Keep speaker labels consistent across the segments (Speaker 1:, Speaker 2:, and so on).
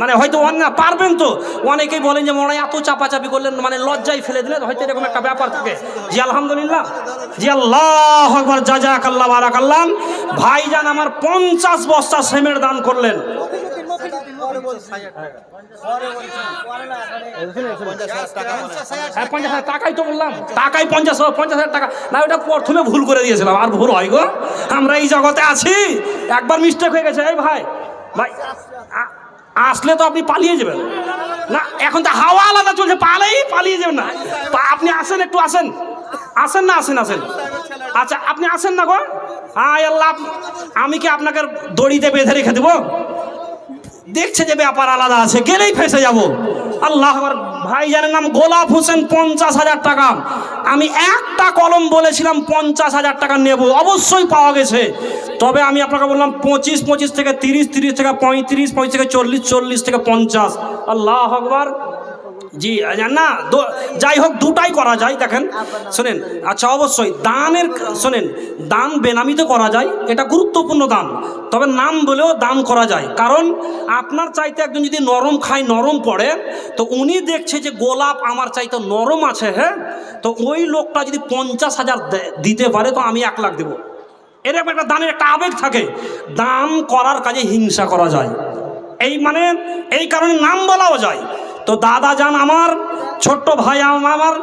Speaker 1: মানে হয়তো না পারবেন তো, অনেকেই বলেন যে মনে এত চাপাচাপি করলেন, মানে লজ্জায় ফেলে দিলেন, হয়তো এরকম একটা ব্যাপার থাকে। জি আলহামদুলিল্লাহ, জি আল্লাহু আকবার, জাযাকাল্লাহ বারাকাল্লাহ। ভাইজান আমার 50 বস্তা সিমেন্ট দান করলেন। হ্যাঁ 50,000 টাকাই তো বললাম, টাকাই 50,000 টাকা না, ওটা প্রথমে ভুল করে দিয়েছিলাম, আর ভুল হয় গো, আমরা এই জগতে আছি, একবার মিস্টেক হয়ে গেছে। এই ভাই ভাই আসলে তো আপনি পালিয়ে যাবেন না, এখন তো হাওয়া আলাদা চলছে, পালিয়ে যাবেন না, আপনি আসেন, একটু আসেন, আসেন না, আসেন আসেন, আচ্ছা আপনি আসেন না গো। হায় আল্লাহ, আমি কি আপনাকে দড়িতে বেঁধে রেখে দেবো? দেখছে যে ব্যাপার আলাদা আছে, গেলেই ফেসে যাব। আল্লাহ, ভাইজানের নাম গোলাপ হোসেন, 50,000 টাকা। আমি একটা কলম বলেছিলাম 50,000 টাকা নেব, অবশ্যই পাওয়া গেছে। তবে আমি আপনাকে বললাম 25 থেকে 30, 30 থেকে 35, 35 থেকে 40, 40 থেকে 50। আল্লাহ আকবার। জি না, যাই হোক, দুটাই করা যায়, দেখেন শোনেন। আচ্ছা অবশ্যই দানের, শোনেন, দান বেনামিতে করা যায়, এটা গুরুত্বপূর্ণ দান, তবে নাম বলেও দান করা যায়। কারণ আপনার চাইতে একজন যদি নরম খায়, নরম পড়ে, তো উনি দেখছে যে গোলাপ আমার চাইতে নরম আছে, হ্যাঁ, তো ওই লোকটা যদি 50,000 দিতে পারে, তো আমি 1 লাখ দেবো। এরকম একটা দানের একটা আবেগ থাকে। দান করার কাজে হিংসা করা যায়, এই মানে এই কারণে নাম বলাও যায়। তো দাদা যান আমার, ছোট্ট ভাই আমার,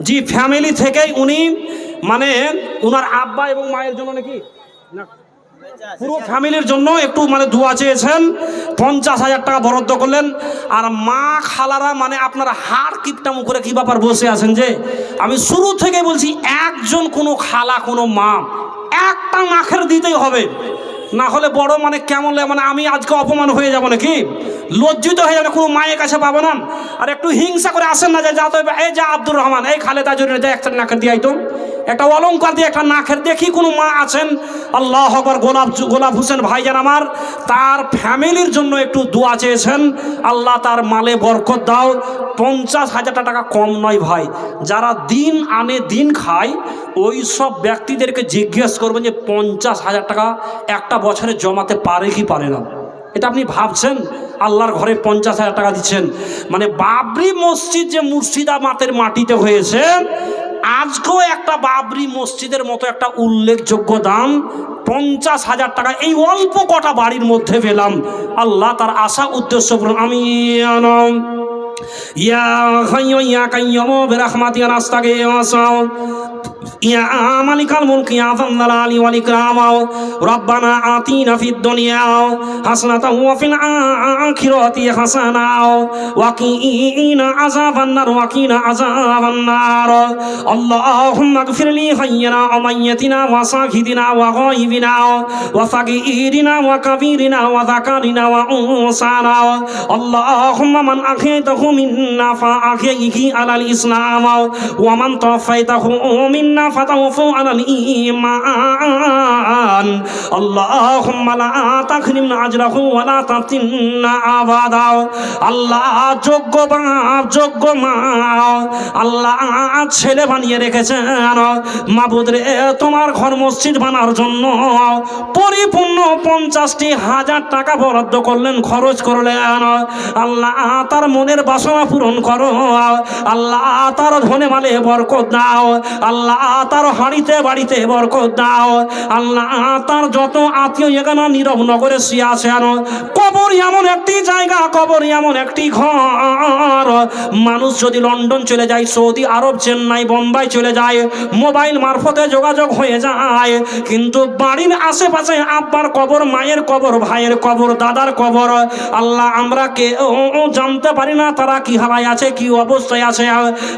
Speaker 1: জি ফ্যামিলি থেকেই উনি, মানে উনার আব্বা এবং মায়ের জন্য নাকি পুরো ফ্যামিলির জন্য একটু মানে দোয়া চেয়েছেন, 50,000 টাকা বরাদ্দ করলেন। আর মা খালারা, মানে আপনারা হাড় কিপটা মুখে কি ব্যাপার বসে আছেন, যে আমি শুরু থেকে বলছি, একজন কোনো খালা কোনো মা একটা নাখের দিতেই হবে, না হলে বড় মানে কেমন, মানে আমি আজকে অপমান হয়ে যাব নাকি, লজ্জিত হয়ে যাবে, কোনো মায়ের কাছে পাবো না। আর একটু হিংসা করে আসেন না, যে যা তো এই যা আব্দুর রহমান, এই খালেদা জন্য যা একটা নাকের দিয়ে আইতো, একটা অলঙ্কার দিয়ে একটা নাকের, দেখি কোনো মা আছেন। আল্লাহ আকবার। গোলাপ হোসেন ভাইজান আমার, তার ফ্যামিলির জন্য একটু দোয়া চেয়েছেন, আল্লাহ তার মালে বরকত দাও। 50,000 টাকা কম নয় ভাই, যারা দিন আনে দিন খায়, ওই সব ব্যক্তিদেরকে জিজ্ঞেস করবেন যে 50,000 টাকা একটা বছরে জমাতে পারে কি পারে না। এটা আপনি ভাবছেন, আল্লাহর ঘরে 50,000 টাকা দিচ্ছেন, মানে বাবরি মসজিদ যে মুর্শিদাবাদের মাটিতে হয়েছে, আজকেও একটা বাবরি মসজিদের মতো একটা উল্লেখযোগ্য দাম 50,000 টাকা এই অল্প কটা বাড়ির মধ্যে পেলাম। আল্লাহ তার আশা উদ্দেশ্য পূরণ। আমিন। ইয়া হাইয়্যু ইয়া কাইয়্যুম বিরহমাতিকা নাস্তাগীথ। ইয়া মালিকাল মুলকি ইয়া যাল জালালি ওয়াল ইকরাম। রব্বানা আতিনা ফিদ দুনিয়া হাসানাতাও ওয়া ফিল আখিরাতি হাসানাও ওয়া কিনা আযাবান নার ওয়া কিনা আযাবান নার। আল্লাহুম্মা গফির লি হাইয়িনা ওয়া মাইয়িতিনা ওয়া সাহিদিনা ওয়া গায়িবিনা ওয়া ফাগীরিনা ওয়া কাবীরিনা ওয়া যাকারিনা ওয়া উনসানা। আল্লাহুম্মা মান আহইতাহু মিন্না ফাআহইহি আলাল ইসলাম ওয়া মান তাওফাইতাহু মিন্না ফাতাওফু আলাল ঈমান। আল্লাহুম্মা লা তাহরিমনা আজরাহু ওয়া লা তাফতিননা আবাদা। আল্লাহ যোগ্য বাপ যোগ্য মা, আল্লাহ ছেলে বানিয়ে রেখেছেন, মাবুদ রে তোমার ঘর মসজিদ বানার জন্য পরিপূর্ণ 50,000 টাকা বরাদ্দ করলেন, খরচ করলেন। আল্লাহ তার মনের বাসনা পূরণ করো, আল্লাহ তার ধনে মালে বরকত দাও, আল্লাহ তার হাড়িতে বাড়িতে বরকত দাও, আল্লাহ তার যত আত্মীয় এখানে নীরব নগরে শুয়ে আছেন, কবর এমন একটি জায়গা, কবর এমন একটি ঘর, মানুষ যদি লন্ডন চলে যায়, সৌদি আরব, চেন্নাই, বোম্বাই চলে যায়, মোবাইল মারফতে যোগাযোগ হয়ে যায়, কিন্তু বাড়ির আশেপাশে আব্বার কবর, মায়ের কবর, ভাইয়ের কবর, দাদার কবর, আল্লাহ আমরা কেউ জানতে পারি না তারা কি হালায় আছে, কি অবস্থায় আছে।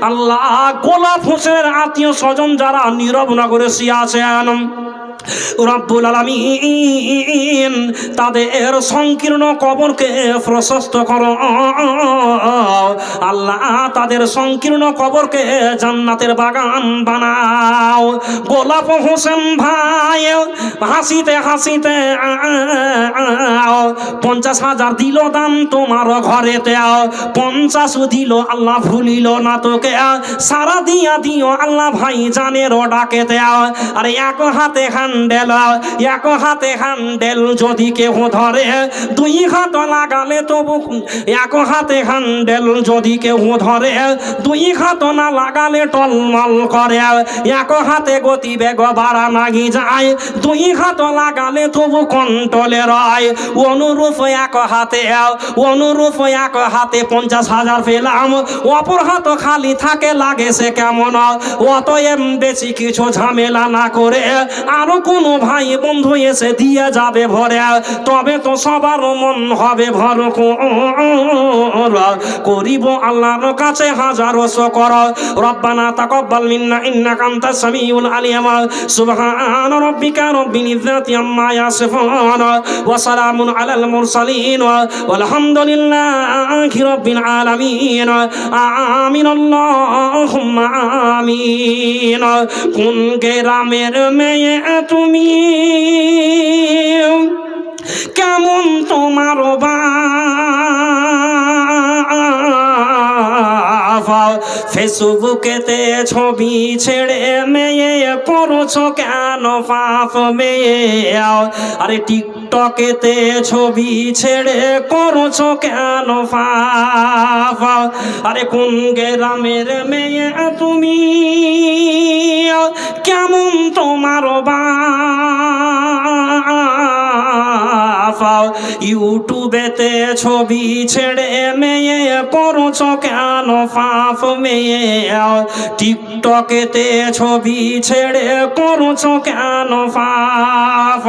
Speaker 1: আল্লাহ গোলাপ হোসেনের আত্মীয় স্বজন যারা নীরব নগরে শুয়ে আছেন, রব্বুল আলামিন তাদের সংকীর্ণ কবরকে প্রশস্ত করো, আল্লাহ তাদের সংকীর্ণ কবরকে জান্নাতের বাগান বানাও। গোলাপ হোসেন ভাই হাসিতে হাসিতে 50,000 দিল দান তোমার ঘরেতে, 50 দিল আল্লাহ ভুলিল না তোকে, সারা দিয়া দিও আল্লাহ ভাই জানের ডাকে দেও। আর এক হাতে খান হ্যান্ডেল, এক হাতে হ্যান্ডেল যদি কেউ ধরে, দুই হাত লাগালে তবু, এক হাতে হ্যান্ডেল যদি কেউ ধরে, দুই হাত না লাগালে টলমল করে। এক হাতে গতি বেগ বাড়ানো যায়, দুই হাত লাগালে তবু কন্ট্রোলে রয়। অনুরূপ এক হাতে, অনুরূপ এক হাতে 50,000 পেলাম, অপর হাত খালি থাকে, লাগে সে কেমন? অতএব বেশি কিছু ঝামেলা না করে আরো কোনো ভাই বন্ধু এসে দিয়ে যাবে ভরে, তবে তো সবার মন হবে ভরপুর। করিব আল্লাহর কাছে হাজারো শুকর। রব্বানা তাকাব্বাল মিন্না ইন্নাকা আনতাস সামিউল আলিম। সুবহান রাব্বিকা রব্বিল ইজ্জাতি আম্মা ইয়াসিফুন ওয়া সালামুন আলাল মুরসালিন ওয়ালহামদুলিল্লাহি রাব্বিল আলামিন। আমিন আল্লাহুম্মা আমিন। কোন গ্রামের মেয়ে তুমি, কেমন তোমার ফেসবুকেতে ছবি ছেড়ে মেয়ে করছো কেন পাপ মেয়ে? আরে টিকটকেতে ছবি ছেড়ে করছো কেন পাপ? আরে কোন গ্রামের মেয়ে তুমি, কেমন তোমার ইউটিউবেতে ছবি ছেড়ে মেয়ে করছো কেন পাপ মেয়ে? টিকটকেতে ছবি ছেড়ে করছো কেন পাপ?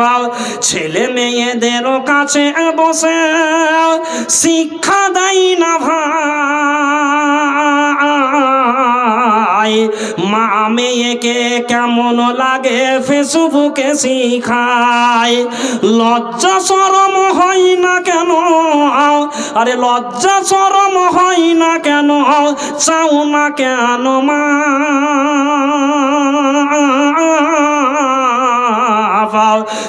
Speaker 1: ছেলে মেয়েদের কাছে বসে শিক্ষা দেয় না ভাই, মা মেয়েকে কেমন লাগে ফেসবুকে শিখায়। লজ্জা শরম হয় না কেন? আরে লজ্জা শরম হয় না কেন? চাও না কেন মা?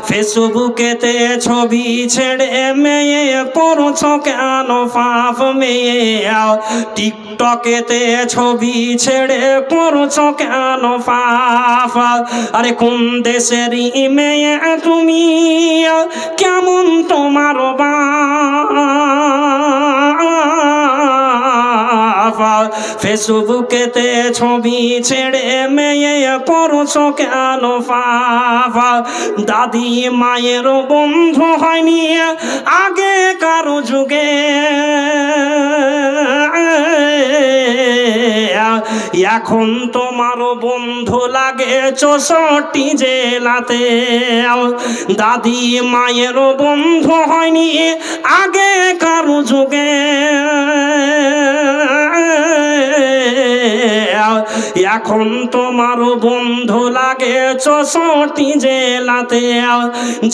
Speaker 1: ফেসবুকেতে ছবি ছেড়ে মেয়ে করছো কেন পাপ মেয়ে? টিকটকেতে ছবি ছেড়ে করছো কেন পাপ? আরে কোন দেশেরই মেয়ে তুমি, কেমন তোমার ফেসবুকেতে ছবি ছেড়ে মেয়ে করছো কেন পাপ? দাদি মায়ের বন্ধু হয়নি আগে কারো যুগে, এখন তোমার বন্ধু লাগে 64 জেলাতে। দাদি মায়ের বন্ধু হয়নি আগে কারো যুগে, এখন তোমার বন্ধু লাগে 64 জেলাতে।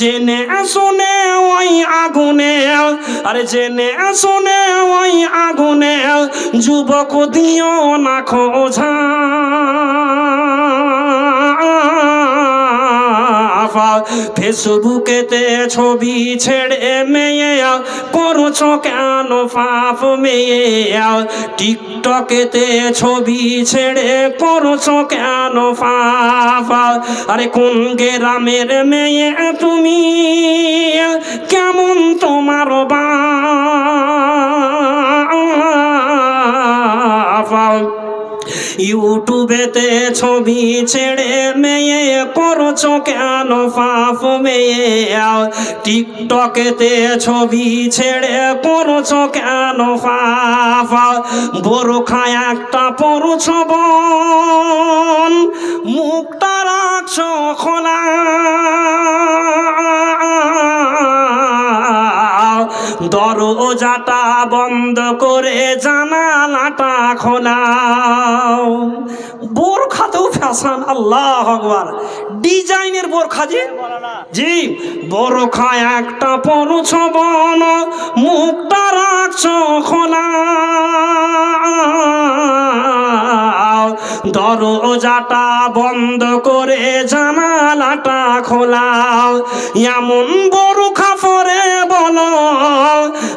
Speaker 1: জেনে শুনে ওই আগুনে, আরে জেনে শুনে ওই আগুনে যুবক দিও না খোঁজা। ফেসবুকেতে ছবি ছেড়ে মেয়ে করছো কেন পাপ মেয়ে? টিকটকেতে ছবি ছেড়ে করছো কেন পাপ? আরে কোন গ্রামের মেয়ে তুমি, কেমন তোমার ইউটিউবেতে ছবি ছেড়ে মেয়ে করছো কেন পাপ মেয়ে? টিকটকেতে ছবি ছেড়ে করছো কেন পাপ? বোরখা একটা পরছো বোন, মুখটা রাখছো খোলা, দরজাটা বন্ধ করে জানালাটা খোলাও। বোরখাতেও ফ্যাশন, আল্লাহ আকবার, ডিজাইনের বোরখা জি বোরখা একটা পরছ বোন, মুখটা রাখছো খোলা, দরজাটা বন্ধ করে জানালাটা খোলাও। এমন বোরখা পরে বলো,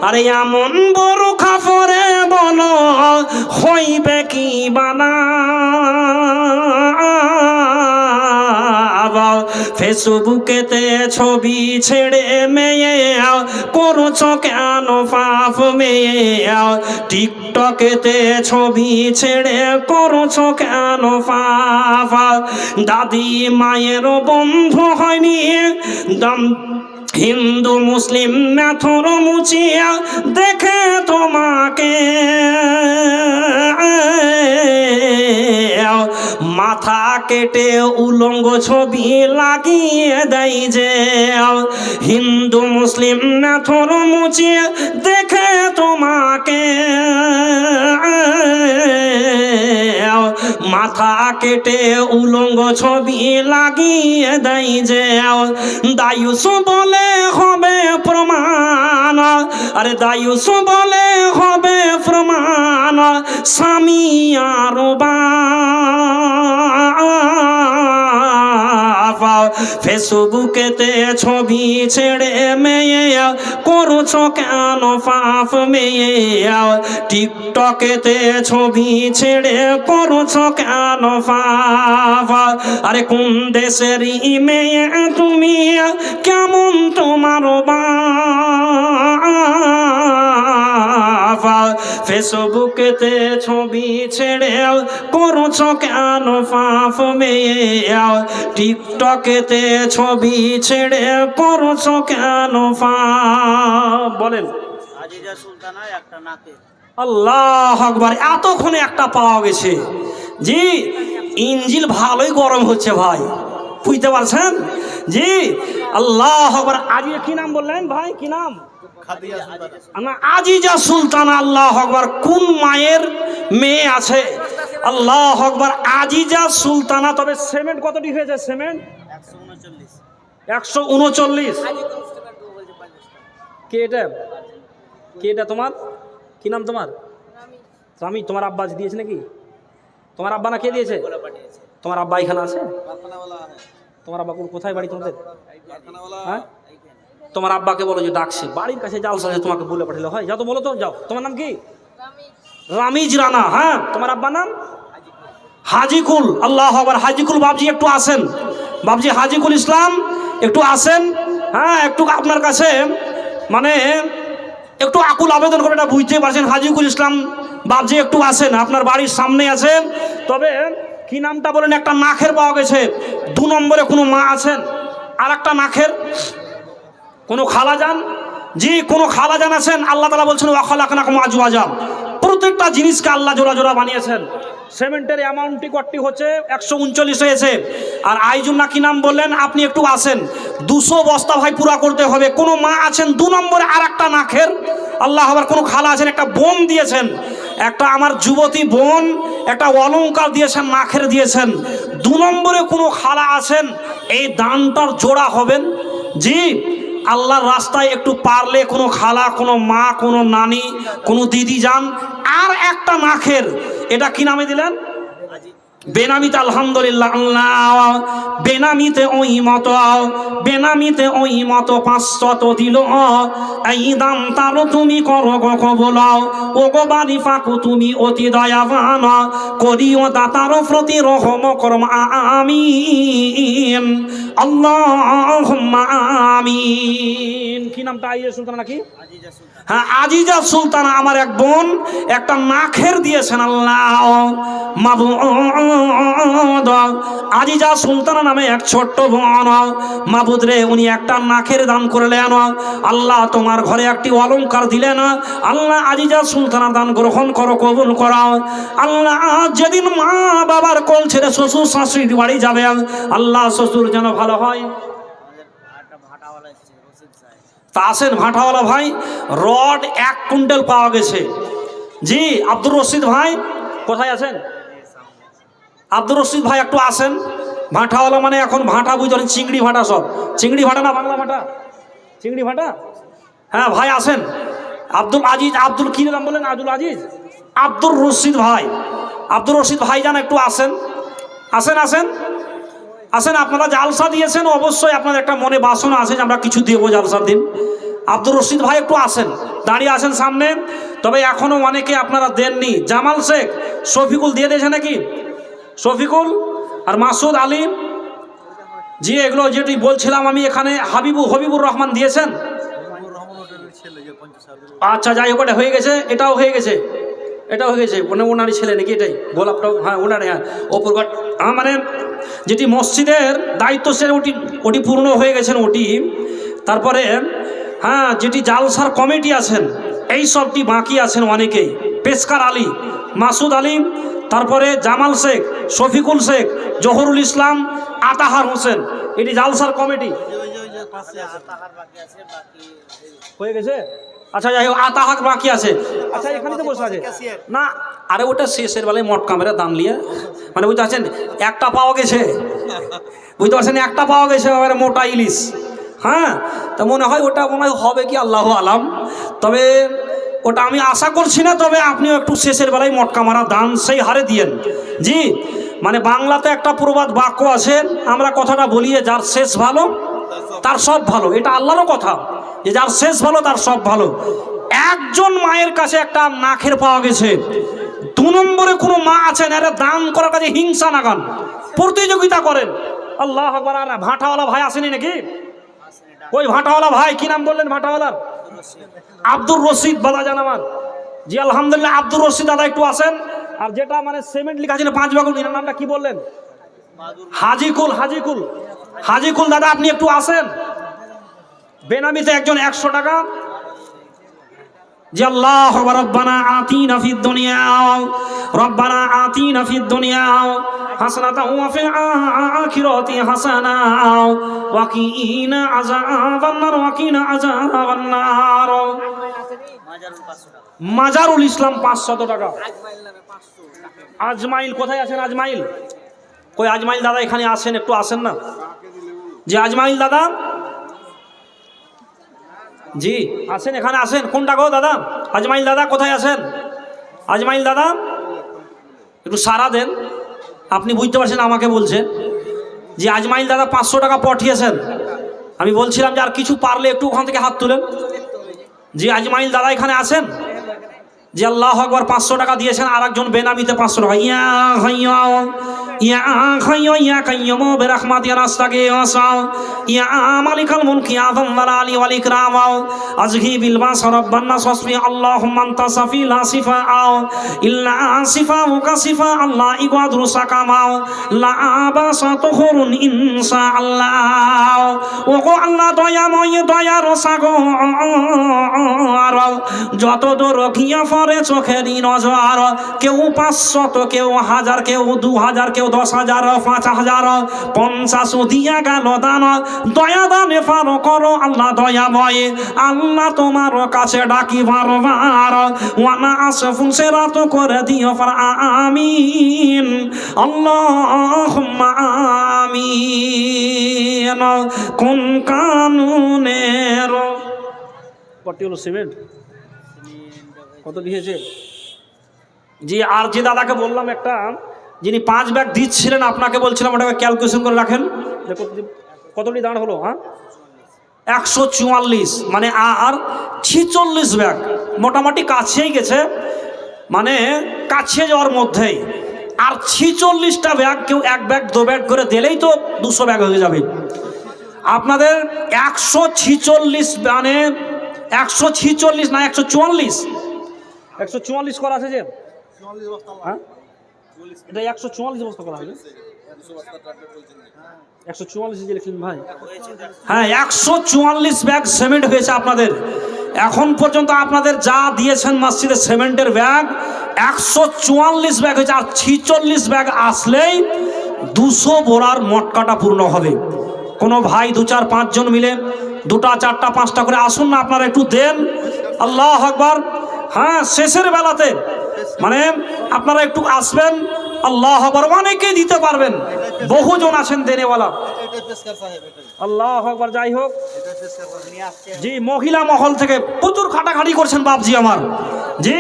Speaker 1: আরে এমন বোরখা পরে বলো হইবে কি বানা? ফেসবুকেতে ছবি ছেড়ে মেয়ে করছো কেন পাপ মেয়ে, টিকটকেতে ছবি ছেড়ে করছো কেন পাপ, দাদি মায়ের বন্ধু হয়নি হিন্দু মুসলিম মেথর মুচিয়া দেখে তোমাকে মাথা কেটে উলঙ্গ ছবি লাগিয়ে দেয় যে, হিন্দু মুসলিম মেথর মুচিয়া দেখে তোমাকে মাথা কেটে উলঙ্গ ছবি লাগিয়ে দেয় যে, দায়ুস বলে হবে প্রমাণ, আরে দায়ুস বলে হবে প্রমাণ স্বামী আর ফেসবুকেতে ছবি ছেড়ে মেয়ে করছো কেন পাপ মেয়ে, টিকটকেতে ছবি ছেড়ে করছো কেন পাপ, আরে কোন দেশের মেয়ে তুমি কেমন তোমার ফেসবুকেতে ছবি ছেড়ে করছো কেন পাপ মেয়ে, টিকটকেতে ছবি ছেড়ে করছো কেন পাপ। বলেন আল্লাহ আকবার। এতক্ষণে একটা পাওয়া গেছে। জি ইঞ্জিল ভালোই গরম হচ্ছে ভাই, বুঝতে পারছেন? জি আল্লাহ আকবার। আজকে কি নাম বললেন ভাই, কি নাম? আজিজা সুলতানা। আল্লাহ আকবার। কোন মায়ের মেয়ে আছে? আল্লাহ আকবার। আজিজা সুলতানা। তবে সিমেন্ট কতটি হয়েছে? সিমেন্ট 139। কে এটা? কে এটা তোমার? কি নাম তোমার? আমি। তোমার আব্বা দিয়েছে নাকি? তোমার আব্বা না কে দিয়েছে? তোমার আব্বা এখানে আছে? তোমার আব্বা কোথায় বাড়ি তোমাদের? হ্যাঁ তোমার আব্বাকে বলো যে ডাকছে, বাড়ির কাছে জালসা আছে, তোমাকে বলে পাঠালে হয়। যাও তো, বলো তো, যাও। তোমার নাম কি? রামিজ রানা। হ্যাঁ তোমার আব্বার নাম? হাজিকুল। আল্লাহ আকবার। হাজিকুল বাবজি একটু আসেন, বাবজি হাজিকুল ইসলাম একটু আসেন। হ্যাঁ একটু আপনার কাছে মানে একটু আকুল আবেদন করে, এটা বুঝতে পারছেন। হাজিকুল ইসলাম বাবজি একটু আসেন, আপনার বাড়ির সামনে আছেন। তবে কি নামটা বলেন? একটা নাখের পাওয়া গেছে। 2 নম্বরে কোনো মা আছেন? আর একটা নাখের কোনো খালাজান? জি কোনো খালাজান আছেন? আল্লাহ তাআলা বলছেন ওয়াখালাকনাকুম আজওয়াজা। প্রত্যেকটা জিনিসকে আল্লাহ জোড়া জোড়া বানিয়েছেন। সিমেন্টের অ্যামাউন্টটি কটি হচ্ছে? 139 হয়েছে। আর আইজুন্না কি নাম বললেন? আপনি একটু আসেন। 200 বস্তা ভাই পুরা করতে হবে। কোনো মা আছেন? 2 নম্বরে আর একটা নাখের। আল্লাহ আবার কোনো খালা আছেন? একটা বোন দিয়েছেন, একটা আমার যুবতী বোন একটা অলংকার দিয়েছেন, নাখের দিয়েছেন। 2 নম্বরে কোনো খালা আছেন? এই দানটার জোড়া হবেন। জি আল্লাহর রাস্তায় একটু পারলে কোনো খালা, কোনো মা, কোনো নানি, কোনো দিদি যান, আর একটা নাখের। এটা কি নামে দিলেন? বেনামিতে। আলহামদুলিল্লাহ। আল্লাহ বেনামিতে ওই মতো, বেনামিতে ওই মতো 500 দিল। এই দাম তার তুমি করো গো কবুল, ও গো বাড়ি ফাঁকু তুমি অতি দয়াবান, করিও দাতার প্রতি রহম করম আমিন। আল্লাহুম্মা আমিন। কি নামটা? আজিজা সুলতানা নাকি? হ্যাঁ আজিজা সুলতানা আমার এক বোন একটা নাখের দিয়েছেন। আল্লাহ মাবুদ, আজিজা সুলতানা নামে এক ছোট্ট বোন, মাবুদ রে উনি একটা নাখের দান করলেন। আল্লাহ তোমার ঘরে একটি অলংকার দিলেন। আল্লাহ আজিজা সুলতানার দান গ্রহণ করো, কবুল করো। আল্লাহ যেদিন মা বাবার কোল ছেড়ে শ্বশুর শাশুড়ির বাড়ি যাবে, আল্লাহ শ্বশুর যেন ভালো হয়। তা আসেন ভাটাওয়ালা ভাই, রড 1 কুইন্টাল পাওয়া গেছে। জি আব্দুর রশিদ ভাই কোথায় আছেন? আব্দুর রশিদ ভাই একটু আসেন। ভাটাওয়ালা মানে এখন ভাটা বুঝলেন, চিংড়ি ভাটা, সব চিংড়ি ভাটা না বাংলা ভাটা? চিংড়ি ভাটা। হ্যাঁ ভাই আসেন। আব্দুল আজিজ, আব্দুল কি নাম বলেন? আব্দুল আজিজ, আব্দুর রশিদ ভাই, আব্দুর রশিদ ভাই যান একটু আসেন, আসেন আসেন আসেন। আপনারা জালসা দিয়েছেন, অবশ্যই আপনাদের একটা মনে বাসনা আছে যে আমরা কিছু দেবো জালসার দিন। আব্দুর রশিদ ভাই একটু আসেন, দাঁড়িয়ে আসেন সামনে। তবে এখনও অনেকে আপনারা দেননি। জামাল শেখ, শফিকুল দিয়ে দিয়েছে নাকি? শফিকুল আর মাসুদ আলী। জি এগুলো যেটি বলছিলাম আমি এখানে হবিবুর রহমান দিয়েছেন। আচ্ছা যাই হোক, এটা হয়ে গেছে, এটাও হয়ে গেছে, এটাও হয়ে গেছে। মানে ওনারই ছেলে নাকি এটাই গোলাপটাও? হ্যাঁ ওনারে, হ্যাঁ ওপর মানে যেটি মসজিদের দায়িত্বশীল ওটি পূর্ণ হয়ে গেছেন ওটি। তারপরে হ্যাঁ যেটি জালসার কমিটি আছেন এই সবটি বাকি আছেন অনেকেই। পেশকার আলী, মাসুদ আলী, তারপরে জামাল শেখ, শফিকুল শেখ, জহরুল ইসলাম, আতাহার হোসেন, এটি জালসার কমিটি হয়ে গেছে। আচ্ছা যাই হোক, আতাহাক বাকি আছে। আচ্ছা এখানে তো বসে আছে না, আরে ওটা শেষের বেলায় মট কামেরা দাম নিয়ে, মানে বুঝতে পারছেন একটা পাওয়া গেছে, বুঝতে পারছেন একটা পাওয়া গেছে এবারে মোটা ইলিশ। হ্যাঁ তা মনে হয় ওটা মনে হয় হবে কি আল্লাহ আলাম, তবে ওটা আমি আশা করছি না। তবে আপনিও একটু শেষের বেলায় মটকা মারা দান সেই হারে দিয়েন। জি মানে বাংলাতে একটা প্রবাদ বাক্য আছে, আমরা কথাটা বলি যার শেষ ভালো তার সব ভালো, এটা আল্লাহরও কথা যে যার শেষ ভালো তার সব ভালো। একজন মায়ের কাছে একটা নাখের পাওয়া গেছে, 2 নম্বরে কোনো মা আছেন এরা দান করার কাছে হিংসা নাগান প্রতিযোগিতা করেন। আল্লাহ আকবার। আর ভাটাওয়ালা ভাই আসেনি নাকি? ওই ভাটাওয়ালা ভাই কি নাম বললেন ভাটাওয়ালার? আব্দুর রশিদ দাদা জান আমার। জি আলহামদুলিল্লাহ আব্দুর রশিদ দাদা একটু আসেন। আর যেটা মানে সিমেন্ট লেখা ছিল 5 বাগুন, এর নামটা কি বললেন? হাজিকুল দাদা আপনি একটু আসেন। বেনামিতে একজন 100 টাকা। যে আল্লাহ রব্বানা আতিনা ফিদ দুনিয়া রব্বানা আতিনা ফিদ দুনিয়া হাসানাতাও ওয়া ফিল আখিরাতি হাসানা ওয়া কিনা আযাবান নার ওয়া কিনা আযাবান নার। মাজারুল ইসলাম 500 টাকা। আজমাইল কোথায় আছেন? আজমাইল কই? আজমাইল দাদা এখানে আসেন, একটু আসেন না। যে আজমাইল দাদা, জি আসেন, এখানে আসেন। কোনটা গো দাদা? আজমাইল দাদা কোথায় আছেন? আজমাইল দাদা একটু সারা দেন। আপনি বুঝতে পারছেন আমাকে বলছে যে আজমাইল দাদা 500 টাকা পাঠিয়েছেন। আমি বলছিলাম যে আর কিছু পারলে একটু ওখান থেকে হাত তুলেন। জি আজমাইল দাদা এখানে আসেন। যে আল্লাহ আকবার 500 টাকা দিয়েছেন। আর একজন বেনামিতে 500 টাকা। ইয়া হাইয়্যু ইয়া হাইয়্যু ইয়া কাইয়্যুম বিরহমাতি নাস্তাগীস ইয়া মালিকাল মুলকি ইয়া যাল জালালি ওয়াল ইকরাম আজহি বিল বাস রাব্বান নাস ওয়াসফি আল্লাহুম্মা আনতা সাফি লা সিফা ইল্লা সিফাউকা সিফা আল্লাহ ইগাদরু সাকামা লা আবাসা তুহুরুন ইনশাআল্লাহ। ওগো আল্লাহ দয়াময় দয়ার সাগর, যত দূর কিয়া পরে চোখেরই নজর, কেউ 500 কেউ 1000 কেউ 2000 কেউ 10,000 5,000 50 দিয়া গেল দান। দয়া দানে পার করো আল্লাহ দয়াময়। আল্লাহ তোমার কাছে ডাকি বারবার, ওয়ানা আসফুন সেরাত করে দিও পার। আমিন আল্লাহুম্মা আমিন। কোন কানুনের কত হলো সিমেন্ট কত দিয়েছে? জি আর যে দাদাকে বললাম একটা, যিনি 5 ব্যাগ দিচ্ছিলেন আপনাকে বলছিলাম ওটাকে ক্যালকুলেশন করে রাখেন। দেখো কতটি দাঁড় হলো? হ্যাঁ 144, মানে আর 46 ব্যাগ, মোটামুটি কাছেই গেছে, মানে কাছে যাওয়ার মধ্যেই। আর 46টা ব্যাগ, কেউ 1 ব্যাগ 2 ব্যাগ করে দিলেই তো 200 ব্যাগ হয়ে যাবে। আপনাদের 146 মানে 146 না 144, 144 করা আছে যে, হ্যাঁ এটা 144 বস্তা করা হবে। 144 যে লিখলেন ভাই, হ্যাঁ 144 ব্যাগ সিমেন্ট হয়েছে আপনাদের। এখন পর্যন্ত আপনাদের যা দিয়েছেন মসজিদে সিমেন্টের ব্যাগ 144 ব্যাগ হয়েছে। আর 46 ব্যাগ আসলেই 200 বোরার মটকাটা পূর্ণ হবে। কোনো ভাই 2 4 5 জন মিলে 2টা 4টা 5টা করে আসুন না, আপনারা একটু দেন। আল্লাহ আকবার। হ্যাঁ শেষের বেলাতে মানে আপনারা একটু আসবেন। আল্লাহ আকবার। অনেকেই দিতে পারবেন, বহুজন আছেন দেনেওয়ালা। আল্লাহ আকবার। যাই হোক, জি মহিলা মহল থেকে প্রচুর খাটাখাটি করছেন বাপজি আমার। জি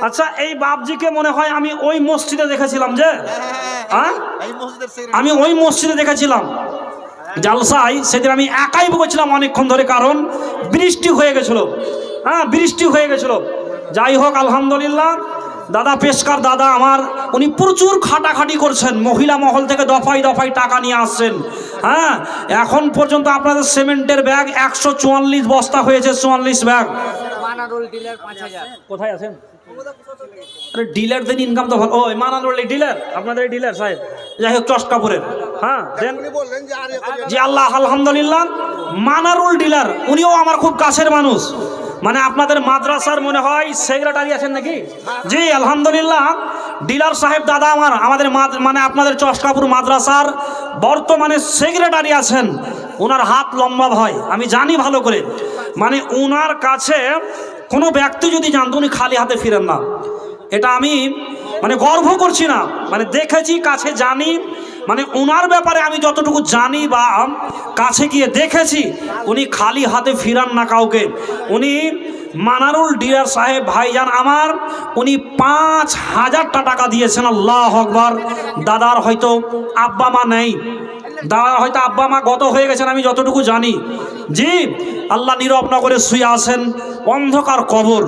Speaker 1: আচ্ছা, এই বাপজিকে মনে হয় আমি ওই মসজিদে দেখেছিলাম, যে হ্যাঁ আমি ওই মসজিদে দেখেছিলাম জালসায়। সেদিন আমি একাই বসেছিলাম অনেকক্ষণ ধরে, কারণ বৃষ্টি হয়ে গেছিল। হ্যাঁ বৃষ্টি হয়ে গেছিল। যাই হোক আলহামদুলিল্লাহ, দাদা পেশকার দাদা আমার, উনি প্রচুর খাটাখাটি করছেন। মহিলা মহল থেকে দফায় দফায় টাকা নিয়ে আসছেন। হ্যাঁ, এখন পর্যন্ত আপনাদের সিমেন্টের ব্যাগ 144 বস্তা হয়েছে, 44 ব্যাগ। কোথায় আছেন? আরে ডিলারদের ইনকাম তো ভালো। ও মানারুল ডিলার, আপনাদের ডিলার সাহেব, যাই হোক চষ্ট কাপুরের। হ্যাঁ দেন জি, আল্লাহ আলহামদুলিল্লাহ। মানারুল ডিলার উনিও আমার খুব কাছের মানুষ, মানে আপনাদের মাদ্রাসার মনে হয় সেক্রেটারি আছেন নাকি? জি আলহামদুলিল্লাহ, ডিলার সাহেব দাদা আমাদের মানে আপনাদের চষ্টকাপুর মাদ্রাসার বর্তমানে সেক্রেটারি আছেন। ওনার হাত লম্বা হয়, আমি জানি ভালো করে। মানে ওনার কাছে কোনো ব্যক্তি যদি জানতো উনি খালি হাতে ফিরেন না, এটা আমি মানে গর্ব করছি না, মানে দেখেছি, কাছে জানি। মানে ওনার ব্যাপারে আমি যতটুকু জানি বা কাছে গিয়ে দেখেছি, উনি খালি হাতে ফিরান না কাউকে। উনি মানারুল ডিলার সাহেব ভাইজান আমার, উনি 5,000 টাকা দিয়েছেন। আল্লাহ আকবার। দাদার হয়তো আব্বা মা নেই, দাদার হয়তো আব্বা মা গত হয়ে গেছেন, আমি যতটুকু জানি। জি, আল্লাহ নীরব নগরে শুয়ে আছেন, অন্ধকার কবর,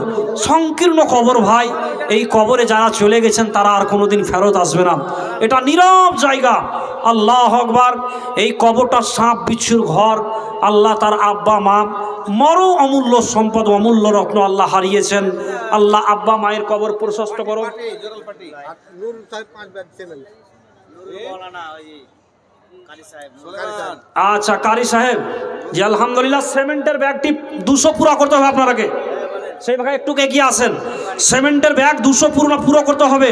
Speaker 1: সংকীর্ণ কবর ভাই। এই কবরে যারা চলে গেছেন তারা আর কোনোদিন ফেরত আসবে না, এটা নীরব জায়গা। আল্লাহ আকবার। এই কবরটা সাপ বিচ্ছুর ঘর। আল্লাহ তার আব্বা মা মরো অমূল্য সম্পদ, অমূল্য রত্ন আল্লাহ হারিয়েছেন। আল্লাহ আব্বা মায়ের কবর প্রশস্ত করো। আচ্ছা কারি সাহেব জি আলহামদুলিল্লাহ, সিমেন্টের ব্যাগটি 200 পুরো করতে হবে আপনাকে। সেই ভাগে একটু এগিয়ে আসেন, সিমেন্টের ব্যাগ 200 পুরো করতে হবে।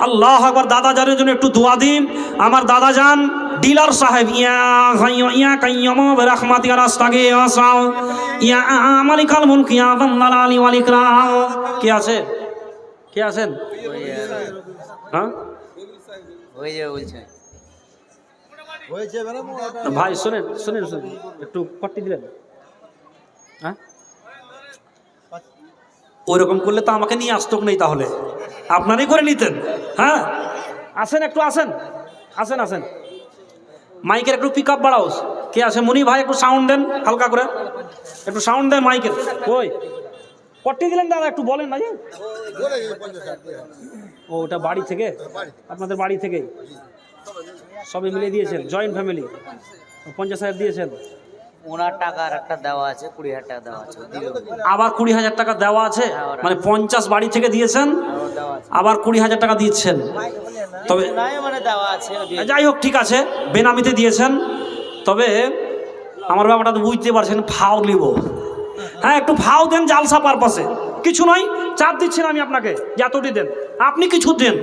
Speaker 1: আল্লাহ আকবার। দাদা জানের জন্য একটু দোয়া দিন। আমার দাদা যান ডিলার সাহেব, ইয়া কাইয়্যুম বিরহমাতিকা নাস্তাগি ওয়াসাও ইয়া মালিকাল মুলক ইয়া যাল আলি ওয়াল ইকরাম। কে আছে? কে আছেন? হ্যাঁ
Speaker 2: হয়ে যাবে বলছে
Speaker 1: ভাই, শুনেন শুনেন শুনেন, একটু পট্টি দিলেন। হ্যাঁ, ওইরকম করলে তো আমাকে নিয়ে আসতো নেই, তাহলে আপনারই করে নিতেন। হ্যাঁ আসেন, একটু আসেন, আসেন আসেন। মাইকের একটু পিক আপ বাড়াও। কে আছে? মনি ভাই একটু সাউন্ড দেন হালকা করে, একটু সাউন্ড দেন মাইকের। ওই পট্টি দিলেন দাদা, একটু বলেন না যে। ও ওটা বাড়ি থেকে, আপনাদের বাড়ি থেকে সবাই মিলে দিয়েছেন, জয়েন্ট ফ্যামিলি। 50,000 দিয়েছেন।
Speaker 2: ওনার টাকার একটা দেওয়া আছে, 20,000 টাকা দেওয়া আছে,
Speaker 1: আবার 20,000 টাকা দেওয়া আছে, মানে 50 বাড়ি থেকে দিয়েছেন, আবার 20,000 টাকা দিচ্ছেন। তবে
Speaker 2: মানে দেওয়া আছে,
Speaker 1: যাই হোক ঠিক আছে, বেনামিতে দিয়েছেন। তবে আমার ব্যাপারটা তো বুঝতে পারছেন, ফাও নিব। হ্যাঁ একটু ফাও দেন জালসা পারপাসে, কিছু নয়, চাপ দিচ্ছি না আমি আপনাকে যে এতটি দেন। আপনি কিছু দেন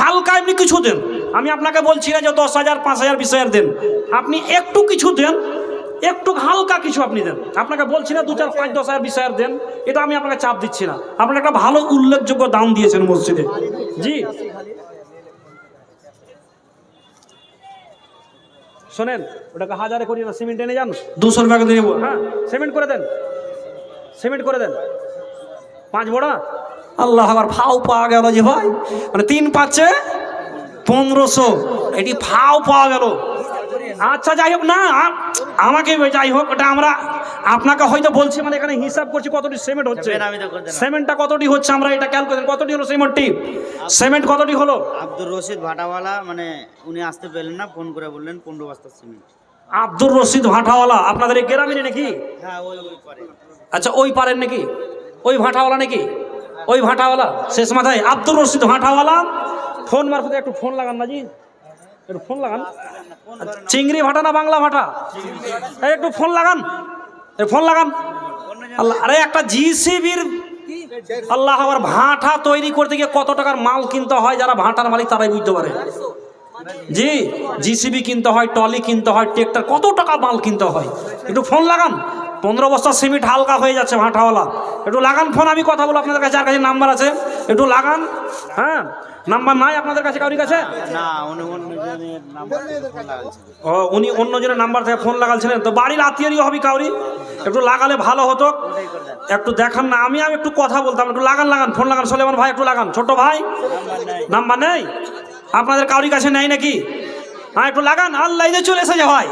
Speaker 1: হালকা, এমনি কিছু দেন। আমি আপনাকে বলছি না যে 10,000, 5,000, 20,000 দেন। আপনি একটু কিছু দেন, একটু হালকা কিছু আপনি দেন। আপনাকে বলছি না 2, 4, 5, 10,000, 20,000 দেন, এটা আমি আপনাকে চাপ দিচ্ছি না। আপনাকে একটা ভালো উল্লেখযোগ্য দাম দিয়েছেন মসজিদে। জি শোনেন, ওটাকে 1000 করি না, সিমেন্ট এনে যান, 200 টাকা দিয়ে দেবো। হ্যাঁ সিমেন্ট করে দেন, সিমেন্ট করে দেন 5 বড়া। আল্লাহ আবার ফাও পাওয়া গেল যে ভাই, মানে 3 পাচ্ছে 1500, এটি ফাও পাওয়া গেল। আচ্ছা যাই হোক না, আমাকে যাই হোক, ওটা আমরা আপনাকে হয়তো বলছি, মানে এখানে হিসাব করছি কতটি সিমেন্ট হচ্ছে, সিমেন্টটা কতটি হচ্ছে, আমরা এটা ক্যালকুলেশন কতটি হলো সিমেন্টটি, সিমেন্ট কতটি হলো।
Speaker 2: আব্দুর রশিদ ভাটাওয়ালা, মানে উনি আসতে পেলেন না, ফোন করে বললেন 15 বস্তা সিমেন্ট।
Speaker 1: আব্দুর রশিদ ভাটাওয়ালা আপনাদের এই গ্রামের নাকি?
Speaker 2: হ্যাঁ ওই পারে।
Speaker 1: আচ্ছা ওই পারেন নাকি? ওই ভাটাওয়ালা নাকি? ওই ভাটাওয়ালা শেষ মাথায় আব্দুর রশিদ ভাটাওয়ালা। ফোন মারফতে একটু ফোন লাগান না জি, একটু ফোন লাগান। চিংড়ি ভাটা না বাংলা ভাটা? একটু ফোন লাগান, ফোন লাগান। আল্লাহ, আরে একটা জিসিবির আল্লাহ আবার ভাটা তৈরি করতে গিয়ে কত টাকার মাল কিনতে হয়, যারা ভাটার মালিক তারাই বুঝতে পারে। জি জিসিবি কিনতে হয়, টলি কিনতে হয়, ট্রেক্টর, কত টাকা মাল কিনতে হয়। একটু ফোন লাগান। 15 বস্তা সিমেন্ট হালকা হয়ে যাচ্ছে ভাটাওয়ালা, একটু লাগান ফোন। আমি কথা বলবো আপনাদের কাছে, আর কাছে নাম্বার আছে, একটু লাগান। হ্যাঁ নাম্বার নাই আপনাদের কাছে, কারোর কাছে?
Speaker 2: না,
Speaker 1: উনি অন্য জনের নাম্বার থেকে ফোন লাগাচ্ছিলেন, তো বাড়ির আত্মীয়রই হবে কাউরি, একটু লাগালে ভালো হতো। একটু দেখান না, আমি একটু কথা বলতাম, একটু লাগান লাগান ফোন লাগান। সোলেমান ভাই একটু লাগান, ছোট ভাই নাম্বার নেই আপনাদের কাউরি কাছে নেই নাকি? হ্যাঁ একটু লাগান। আল্লাহ যে চলে এসেছে ভাই,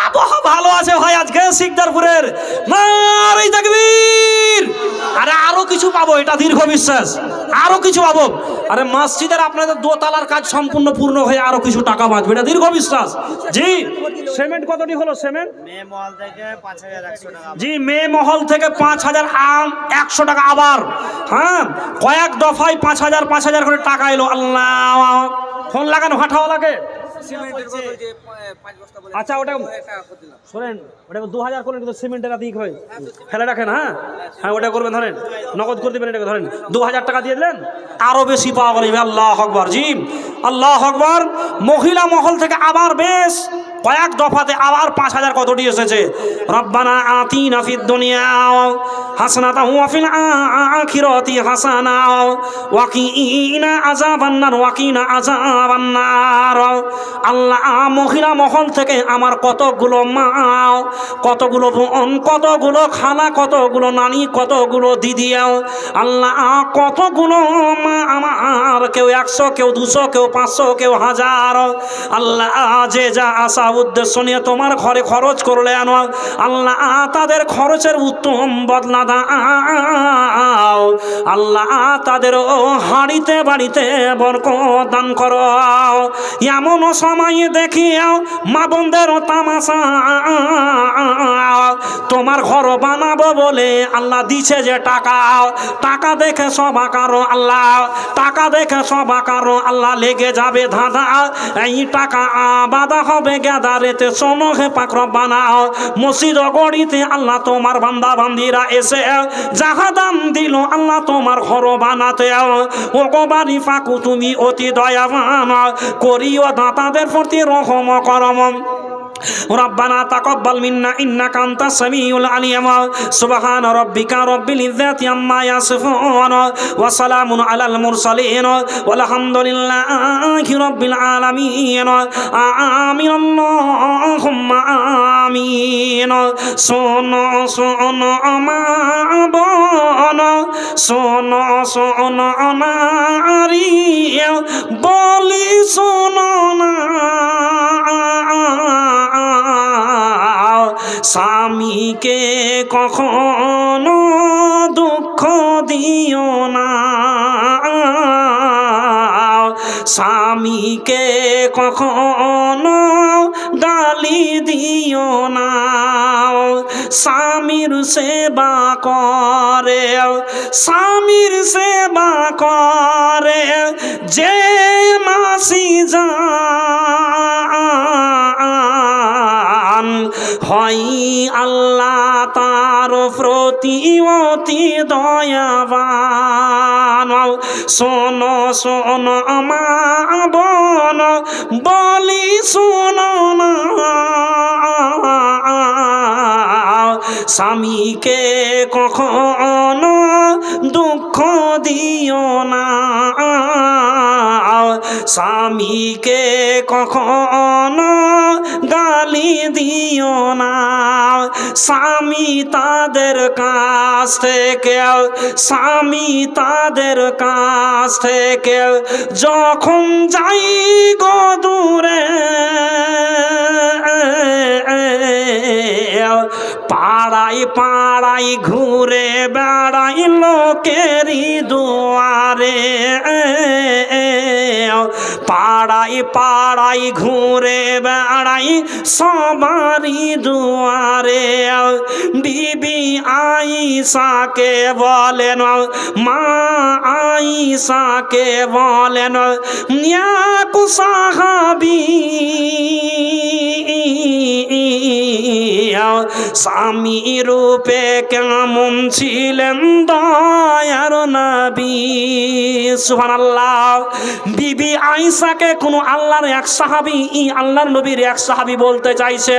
Speaker 1: আবহাওয়া ভালো আছে ভাই আজকে শিকদারপুরের, নারে তাকবীর। আরে আরো কিছু পাবো, এটা দীর্ঘ বিশ্বাস, আরো কিছু পাবো। আরে মসজিদের আপনাদের দোতলার কাজ সম্পূর্ণ পূর্ণ হয়ে আরো কিছু টাকা বাঁচবে, এটা দীর্ঘ বিশ্বাস। জি সিমেন্ট কতটি হলো সিমেন্ট?
Speaker 2: মেয়ে মহল থেকে 5100 টাকা।
Speaker 1: জি মে মহল থেকে 5100 টাকা আবার, হ্যাঁ কয়েক দফায় 5000 করে টাকা এলো। আল্লাহ, ফোন লাগানো হাঁটাওয়ালাকে। আচ্ছা ওটা শোনেন, ওটা 2000 করলেন কিন্তু সিমেন্টের আদিক হয় ফেলে রাখেন। হ্যাঁ হ্যাঁ ওটা করবেন, ধরেন নগদ করে দেবেন, এটাকে ধরেন 2000 টাকা দিয়ে দিলেন, আরো বেশি পাওয়া গেল। আল্লাহ আকবার, জি আল্লাহ আকবার। মহিলা মহল থেকে আবার বেশ কয়েক দফাতে আবার 5000 কতটি এসেছে। রব্বানা আতিনা ফিদ দুনিয়া হাসানাতাও ওয়া ফিল আখিরাতি হাসানাও ওয়া কিনা আযাবান্নার ওয়া কিনা আযাবান্নার। আল্লাহ, মহিলা মহল থেকে আমার কতগুলো মা, কতগুলো বোন, কতগুলো খালা, কতগুলো নানি, কতগুলো দিদি, আল্লাহ কতগুলো মা আমার, কেউ 100, কেউ 200, কেউ 500, কেউ 1000। আল্লাহ যে যা আশা উদ্দেশ্য নিয়ে তোমার ঘরে খরচ করলেন, আল্লাহ তাদের খরচের উত্তম বদলা দাও। আল্লাহ তাদের হাড়িতে বাড়িতে বরকত দান করো। এমন সময় দেখি মা বোনদের তামাশা, তোমার ঘর বানাবো বলে আল্লাহ দিছে যে টাকা, টাকা দেখে সবাকারো আল্লাহ, টাকা দেখে সবাকারো আল্লাহ লেগে যাবে ধাঁধা। এই টাকা বাঁধা হবে গ্যাদারেতে, শোনো হে পাকর বানাও মসজিদ গড়িতে আল্লাহ তোমার বান্দা বান্দিরা এসে যাহা দান দিল আল্লাহ তোমার ঘর বানাতে। ও গো বাড়ি ফাঁকু তুমি অতি দয়াবান, করিও দাতাদের প্রতি রহম করম। ربنا تقبل منا إنك أنت السميع العليم سبحان ربك رب العزة عما يصفون وسلام على المرسلين والحمد لله رب العالمين آمين اللهم آمين শোনো শোনো মা বোন, শোনো শোনো নারী, বলি শোনো না স্বামীকে কখনো দুঃখ দিও না, স্বামীকে কখনো গালি দিও না। স্বামীর সেবা করে, স্বামীর সেবা করে যে মাসি যান, হয় আল্লাহ তার প্রতি অতি দয়াবান। শোনো শোনো মা বোন, বলি শোনো না স্বামীকে কখনো দুঃখ দিও না, স্বামীকে কখনো গালি দিও না। স্বামী তাদের কাছ থেকে, স্বামী তাদের কাছ থেকে যখন যাই গো দূরে, পাড়াই পাড়াই ঘুরে বেড়াই লোকেরই দুয়ারে, পাড়াই পাড়াই ঘুরে বেড়াই সবারই দুয়ারে। বিবি আয়েশাকে বলেন, মা আয়েশাকে বলেন, এক সাহাবী স্বামী রূপে কেমন ছিলেন দয়ার নবী। সুবহানাল্লাহ। বিবি আয়েশাকে কোন আল্লাহর এক সাহাবী, আল্লাহর নবীর এক সাহাবী বলতে চাইছে,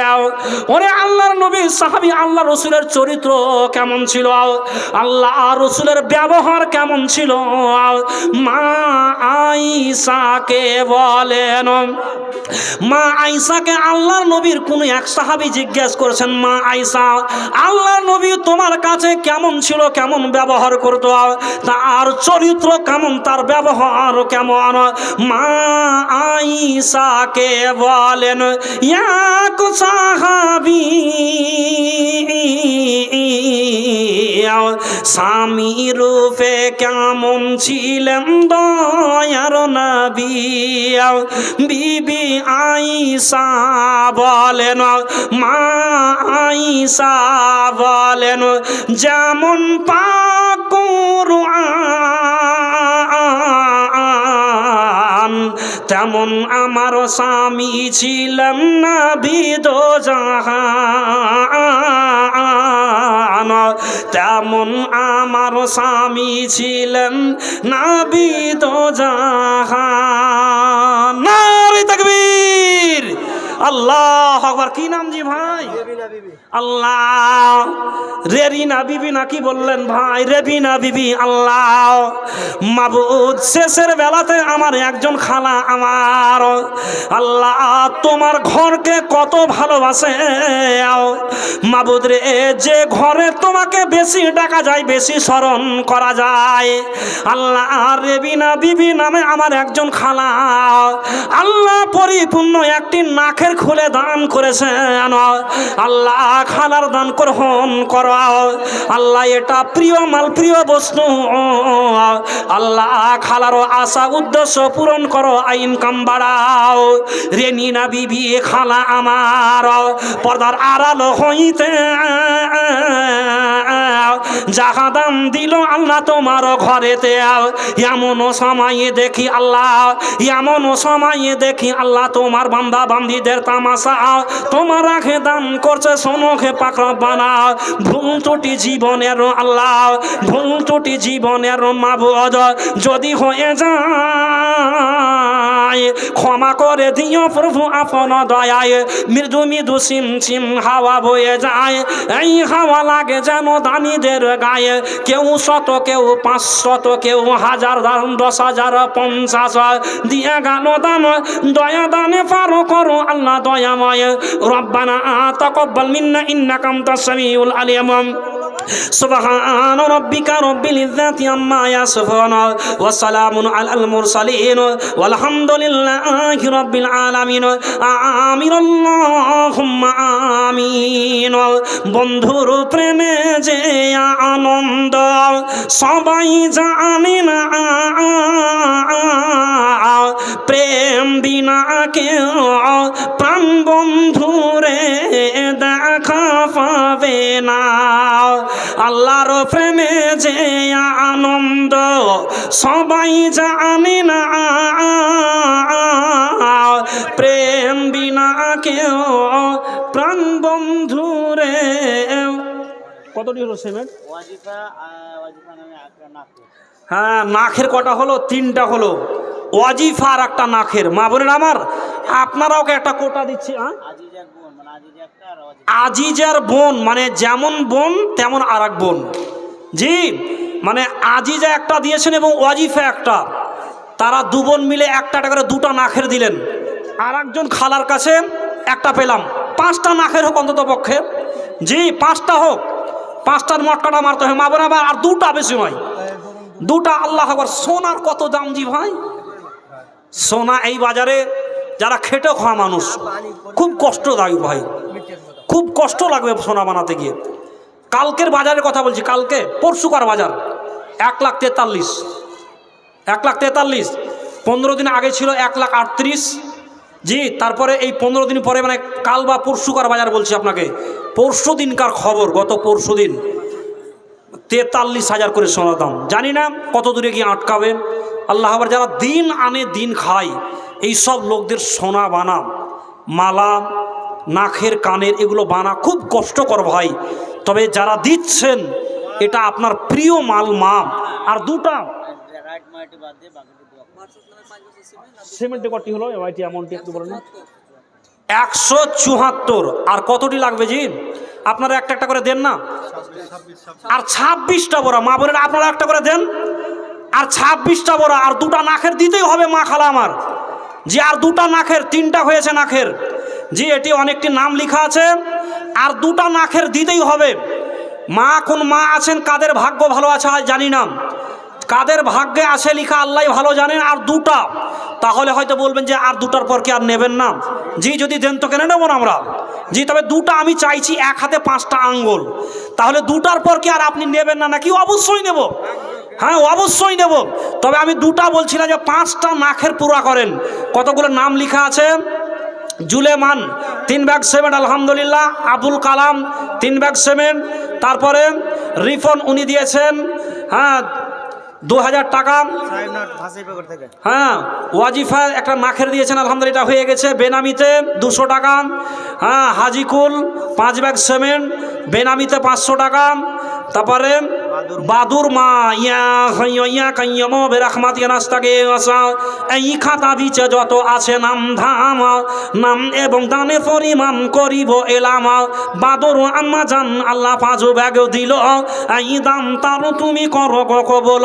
Speaker 1: ওরে আল্লাহর নবীর সাহাবী, আল্লাহ রসুলের চরিত্র কেমন ছিল, আল্লাহ রসুলের ব্যবহার কেমন ছিল। মা আয়েশাকে বলেন, মা আয়েশাকে আল্লাহর নবীর কোন এক সাহাবী জিজ্ঞেস করেছেন, মা আয়েশা আল্লাহর নবী তোমার কাছে কেমন ছিল, কেমন ব্যবহার করতো? তা তার চরিত্র কেমন, তার ব্যবহার কেমন। মা আয়েশাকে বলেন এক সাহাবী স্বামী রূপে কেমন ছিলেন দয়ার নবী। বিবি আয়েশা বলেন, মা আয়েশা বলেন, যেমন পাক কুরআন তেমন আমার স্বামী ছিলেন নবী দো জাহান, তেমন আমার স্বামী ছিলেন নবী দো জাহান। নারে তাকবীর, আল্লাহু আকবার। কি নাম জি ভাই? আল্লাহ। রেবিনা বিবি নাকি বললেন ভাই? রেবিনা বিবি। আল্লাহ মাবুদ, শেষের বেলাতে আমার একজন খালা আমার আল্লাহ তোমার ঘরকে কত ভালোবাসে মাবুদ রে। যে ঘরে তোমাকে বেশি ডাকা যায়, বেশি স্মরণ করা যায়, আল্লাহ রেবিনা বিবি নামে আমার একজন খালা আল্লাহ পরিপূর্ণ একটি নাকের খুলে দান করেছেন। আল্লাহ খালার দান গ্রহণ করো আল্লাহ, এটা প্রিয় মাল, প্রিয় বস্তু আল্লাহ। খালারও আশা উদ্দেশ্য পূরণ করো, ইনকাম বাড়াও। রেনিনা বিবি খালা আমার পর্দার আড়াল হইতে যাহা দাম দিল আল্লাহ তোমার ঘরেতে। এমন সময়ে দেখি আল্লাহ, এমন সময়ে দেখি আল্লাহ তোমার বান্দা বান্দিদের তামাশা তোমার আখে দান করছে। সোনখে পাকড় বানা ভুল ত্রুটি জীবনের আল্লাহ, ভুল ত্রুটি জীবনের মাবুদ যদি হয়ে যায় ক্ষমা করে দিও প্রভু আপন দয়ায়। মৃদু মৃদু সিম সিম হাওয়া বয়ে যায়, এই হাওয়া লাগে যেন দানিদের গায়ে। কেউ 100, কেউ 500, কেউ 1000, 10,000, 50 দিয়ে গেল দান। দয়া দানে পারো করো আল্লাহ দয়াময়। রব্বানা তাকাব্বাল মিন্না ইন্নাকা আনতাস সামিউল আলিম। সুবহান রাব্বিকা রাব্বিল ইজ্জাতি আম্মা ইয়াসিফুন ওয়া সালামুন আলাল মুরসালিন ওয়ালহামদুলিল্লাহি রাব্বিল আলামিন। আমিন আল্লাহুম্মা আমিন। বন্ধুর প্রেমে যে আনন্দ সবাই জানে না, প্রেম বিনা কেউ প্রাণ বন্ধুরে দেখা পাবে না। আল্লাহর প্রেমে যে আনন্দ সবাই জানে না, প্রেম বিনা কেউ প্রাণ বন্ধুরে। কতটি হলো সেমেন্ট? হ্যাঁ, নাখের কটা হলো? 3টা হলো। ওয়াজিফা আর একটা নাখের। মা বোনের আমার, আপনারাও একটা কোটা দিচ্ছি। আজিজার বোন মানে যেমন বোন তেমন আর এক বোন। জি, মানে আজিজা একটা দিয়েছেন এবং ওয়াজিফা একটা। তারা 2 বোন মিলে একটা করে 2টা নাখের দিলেন। আর একজন খালার কাছে একটা পেলাম। 5টা নাখের হোক অন্তত পক্ষে। জি, 5টা হোক, 5টার মটকাটা মারতে হয় মা বোন আবার। আর 2টা বেশি নয়, 2টা। আল্লাহ আকবার। সোনার কত দাম জি ভাই! সোনা এই বাজারে যারা খেটে খাওয়া মানুষ খুব কষ্টদায়ক ভাই, খুব কষ্ট লাগবে সোনা বানাতে গিয়ে। কালকের বাজারের কথা বলছি, কালকে পরশুকার বাজার 1,43,000, 1,43,000। 15 দিন আগে ছিল 1,38,000। জি, তারপরে এই 15 দিন পরে মানে কাল বা পরশুকার বাজার বলছি আপনাকে, পরশু দিনকার খবর, গত পরশু দিন 43,000 করে সোনার দাম। জানি না কত দূরে গিয়ে আটকাবে আল্লাহ। আবার যারা দিন আনে দিন খায় এই সব লোকদের সোনা বানা, মালা, নাকের কানের এগুলো বানা খুব কষ্টকর ভাই। তবে যারা দিচ্ছেন এটা আপনার প্রিয় মাল মা। আর 2টা সিমেন্টে কটি হলো? ওয়াইটি অ্যামাউন্টটি একটু বলেন। 174। আর কতটি লাগবে জি? আপনারা একটা করে দেন না। আর 26টা বড়া মা বোনেরা আপনারা একটা করে দেন। আর 26টা বড়া। আর 2টা নাকের দিতেই হবে মা খালা আমার। জি, আর 2টা নাকের, 3টা হয়েছে নাকের। জি, এটি অনেকটি নাম লেখা আছে। আর 2টা নাকের দিতেই হবে মা। কোন মা আছেন কাদের ভাগ্য ভালো আছে জানি না, কাদের ভাগ্যে আছে লিখা আল্লাহ ভালো জানেন। আর দুটা, তাহলে হয়তো বলবেন যে আর দুটার পর কি আর নেবেন না? জি, যদি দেন তো কেন নেব না আমরা? জি, তবে দুটা আমি চাইছি, এক হাতে 5টা আঙ্গুল। তাহলে দুটার পর কি আর আপনি নেবেন না নাকি? অবশ্যই নেব, হ্যাঁ অবশ্যই নেব। তবে আমি দুটা বলছি না, যে 5টা নাখের পুরা করেন। কতগুলো নাম লেখা আছে? জুলেমান 3 ব্যাগ সিমেন্ট আলহামদুলিল্লাহ। Abul Kalam 3 bag cement. তারপরে রিফন উনি দিয়েছেন হ্যাঁ 2000 টাকা। হ্যাঁ ওয়াজিফা একটা নাখের দিয়েছেন আলহামদুলিল্লাহ, এটা হয়ে গেছে। বেনামিতে 200 টাকা। হ্যাঁ হাজিকুল 5 ব্যাগ সিমেন্ট বেনামিতে 500 টাকা। তারপরে বাদুর মা ইয়া কাইয়ম বেরাহমাতি নাস্তাকে এই খাতা দিচ্ছে যত আছে নাম ধাম, নাম এবং দানের পরিমাণ করিব এলাম। বাদুর আম্মা জান আল্লাহ 5 ব্যাগ দিল, এই দাম তার তুমি করো কবল।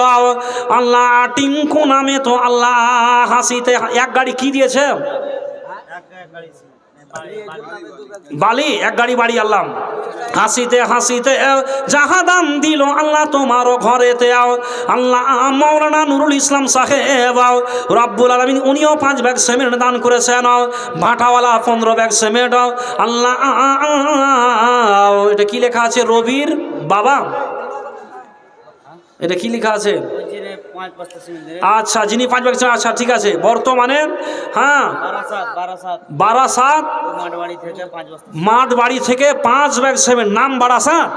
Speaker 1: আল্লাহ টিঙ্কু নামে তো আল্লাহ হাসিতে 1 গাড়ি কি দিয়েছে? বালি 1 গাড়ি বাড়ি আল্লাহ হাসিতে হাসিতে যাহা দাম দিল আল্লাহ তোমারও ঘরেতে। আল্লাহ মাওলানা নুরুল ইসলাম সাহেব রব্বুল আলামিন উনিও 5 ব্যাগ সিমেন্ট দান করেছেন। ভাটাওয়ালা 15 ব্যাগ সিমেন্ট। আল্লাহ এটা কি লেখা আছে? রবির বাবা, এটা কি লেখা আছে? আচ্ছা, যিনি 5 ব্যাগ, আচ্ছা ঠিক আছে। বর্তমানে হ্যাঁ বারাসাত মাঠ বাড়ি থেকে 5 ব্যাগ সিমেন্ট, নাম বারাসাত।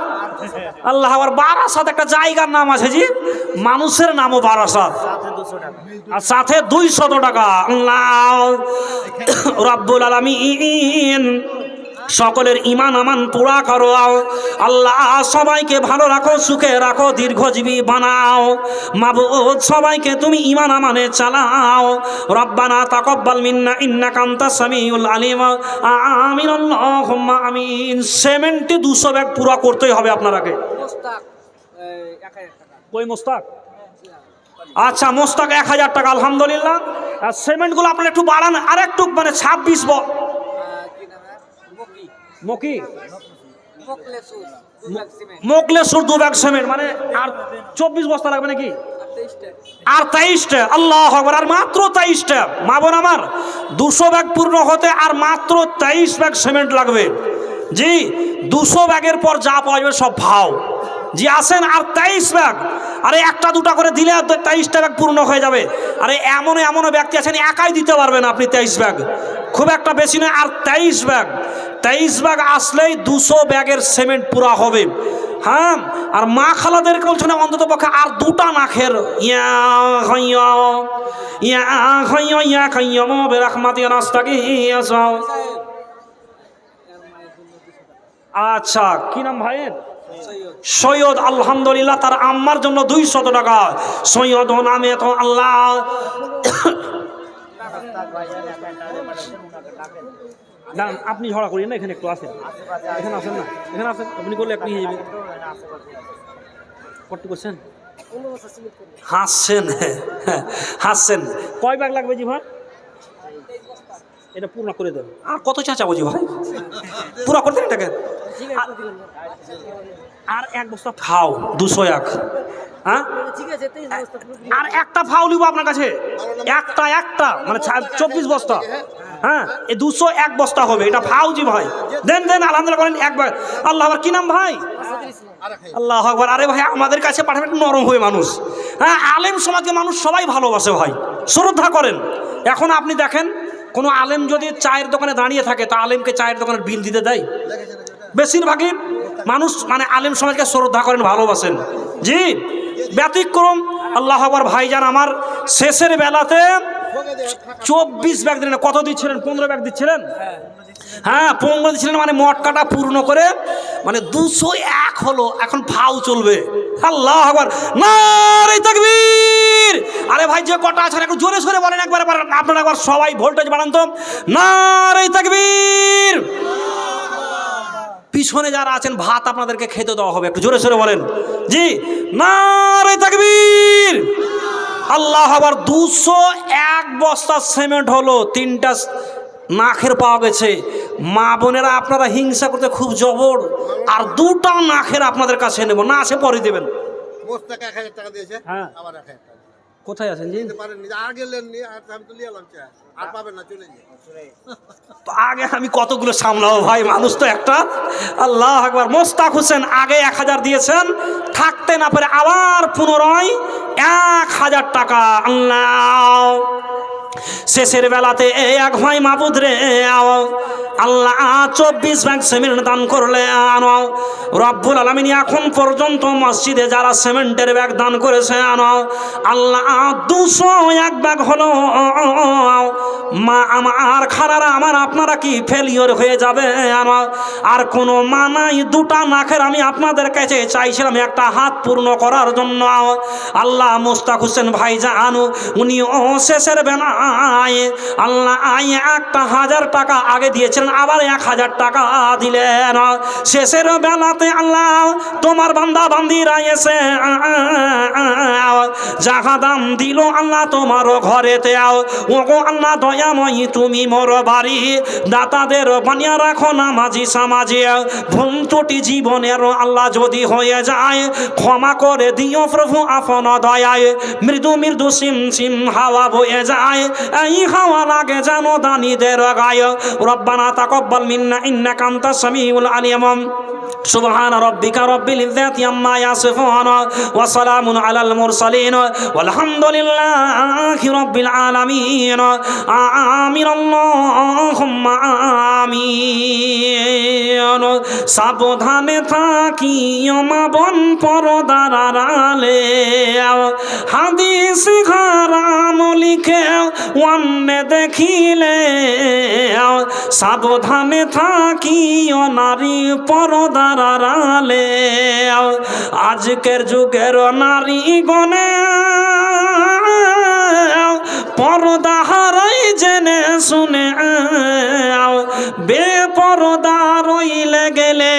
Speaker 1: আল্লাহ, আবার বারাসাত একটা জায়গার নাম আছে জি, মানুষের নামও বারাসাত, আর সাথে 200 টাকা। আল্লাহ রব্বুল আলামিন সকলের ইমান আমান পুরা করো। আল্লাহ সবাইকে ভালো রাখো, সুখে রাখো, দীর্ঘজীবী বানাও। মাবুদ সবাইকে তুমি ইমান আমানে চালাও। রব্বানা তাকাব্বাল মিন্না ইন্নাকা আনতাস সামিউল আলিম। আমিন আল্লাহুম্মা আমিন। সিমেন্টে 200 ব্যাগ পুরা করতেই হবে আপনারাকে। কই মোস্তাক? আচ্ছা মোস্তাক 1000 টাকা আলহামদুলিল্লাহ। আর সিমেন্টগুলো আপনারা একটু বাড়ান, আর একটু মানে 26 মোকলেশ্বর 2 ব্যাগ সিমেন্ট, মানে আর 24 বস্তা লাগবে নাকি? আর 23টা। আল্লাহু আকবার, আর মাত্র 23টা। মা বোন আমার, 200 ব্যাগ পূর্ণ হতে আর মাত্র 23 ব্যাগ সিমেন্ট লাগবে। জি, 200 ব্যাগের পর যা পাওয়া যাবে সব ভাও। জি আসেন, আর 23 ব্যাগ। আরে 1টা 2টা করে দিলে 23টা ব্যাগ পূর্ণ হয়ে যাবে। আরে এমনও ব্যক্তি আছেন একাই দিতে পারবেন আপনি 23 ব্যাগ, খুব একটা বেশি নয়। আর 23 ব্যাগ আসলেই 200 ব্যাগের সিমেন্ট পুরা হবে। হ্যাঁ, আর মা খালাদেরকে বলছে না অন্তত পক্ষে আর 2টা নাখের আচ্ছা কি নাম ভাইয়ের? সৈয়দ আলহামদুলিল্লাহ, তার আম্মার জন্য 200 টাকা। সৈয়দ নামে তো আল্লাহ না, আপনি ঝগড়া করেন না, এখানে একটু আসেন, এখানে আসেন না, এখানে আসেন। আপনি করলে আপনি করতে করছেন, হাসছেন। কয় ব্যাগ লাগবে জি ভাই? এটা পূর্ণ করে দেন। আর কত চাচাবো জি ভাই? পুরা করতে এটাকে আর 1 বস্তা খাও 201। হ্যাঁ, আর একটা ফাউ নিব আপনার কাছে, একটা মানে 24 বস্তা। হ্যাঁ, এই 201 বস্তা হবে, এটা ফাউজি ভাই। দেন আলহামদুলিল্লাহ করেন 1 বার। আল্লাহ, আবার কি নাম ভাই? আল্লাহ আকবার। আরে ভাই আমাদের কাছে পাঠাবেন নরম হয়ে মানুষ। হ্যাঁ, আলেম সমাজকে মানুষ সবাই ভালোবাসে ভাই, শ্রদ্ধা করেন। এখন আপনি দেখেন, কোনো আলেম যদি চায়ের দোকানে দাঁড়িয়ে থাকে তা আলেমকে চায়ের দোকানের বিল দিতে দেয়? বেশিরভাগই মানুষ মানে আলেম সমাজকে শ্রদ্ধা করেন, ভালোবাসেন। জি, ব্যতিক্রম আল্লাহ আকবার। ভাইজান আমার শেষের বেলাতে 24 ব্যাগ দিলেন। কত দিচ্ছিলেন? 15 ব্যাগ দিচ্ছিলেন। হ্যাঁ 15 দিচ্ছিলেন, মানে মটকাটা পূর্ণ করে মানে 201 হলো। এখন ফাউ চলবে। আল্লাহ আকবার, নারে তাকবীর। আরে ভাই যে কটা আছেন একটু জোরে সোরে বলেন একবার, আপনারা একবার সবাই ভোল্টেজ বাড়ান তো। নারে তাকবীর। পিছনে যারা আছেন ভাত আপনাদেরকে খেতে দেওয়া হবে, একটু জোরে সোরে বলেন। জি, নারে তাকবীর। আল্লাহ আকবার। 201 বস্তা সিমেন্ট হলো, 3টা নাখের পাওয়া গেছে। মা বোনেরা আপনারা হিংসা করতে খুব জবর। আর 2টা নাখের আপনাদের কাছে নেব না, আসে পরে দেবেন।
Speaker 3: মোট টাকা 1000 টাকা দিয়েছে,
Speaker 1: হ্যাঁ।
Speaker 3: আবার 1000 টাকা
Speaker 1: কোথায় আছেন জি?
Speaker 3: দিতে পারেননি, আর গেলেননি, আর আমি তো নিয়ে এলাম চা, আর পাবেন না, চলে গিয়ে।
Speaker 1: আগে আমি কতগুলো সামলাবো ভাই, মানুষ তো একটা। আল্লাহ আকবার। মোস্তাক হোসেন আগে 1000 দিয়েছেন, থাকতে না পারে আবার পুনরায় 1000 টাকা। আল্লাহ শেষের বেলাতে এক ভাই মাবুদ রে আল্লাহ 24 ব্যাগ সিমেন্ট দান করলে আনো রব্বুল আলামিন। এখন পর্যন্ত মসজিদে যারা সিমেন্টের ব্যাগ দান করেছে আনো আল্লাহ 201 ব্যাগ হলো। মা আমার খারারা আমার আপনারা কি ফেলিওর হয়ে যাবে আনো? আর কোনো মানাই দুটা নাখের আমি আপনাদের কাছে চাইছিলাম একটা হাত পূর্ণ করার জন্য। আল্লাহ মোস্তাক হোসেন ভাই জানো উনি ও শেষের বেলা আল্লাহ 1000 টাকা আগে দিয়েছিলেন, আবার 1000 টাকা দিলেন। শেষের বেলাতে আল্লাহ তোমার বান্দা বান্দিরা এসে যাহা দাম দিল আল্লাহ তোমার ঘরেতে ও গো আল্লাহ দয়াময়ী তুমি মোর বাড়ি দাতাদের বানিয়ে রাখো না মাঝি সমাজে। ভুল ত্রুটি জীবনের আল্লাহ যদি হয়ে যায় ক্ষমা করে দিও প্রভু আপন দয়ায়। মৃদু মৃদু সিম সিম হাওয়া বয়ে যায়, এই হাওয়া লাগে জানো দানিদের গায়ে। রব্বানা তাকাব্বাল মিন্না ইন্নাকা আনতাস সামিউল আলিম। সুবহান রাব্বিকা রাব্বিল ইজ্জাতি আম্মা ইয়াসিফুন ওয়া সালামুন আলাল মুরসালিন ওয়ালহামদুলিল্লাহি রাব্বিল আলামিন। আমিন আল্লাহুম্মা আমিন। সাবধানে থাকিও মা বোন পরদার আড়ালে, হাদিস হারাম লিখে অন্যে দেখিলে। সাবধানে থাকিও নারী পরদার আড়ালে, আজকের যুগের নারী গণে পর্দা হারাই জেনে শুনে। বেপরদা রইলে গেলে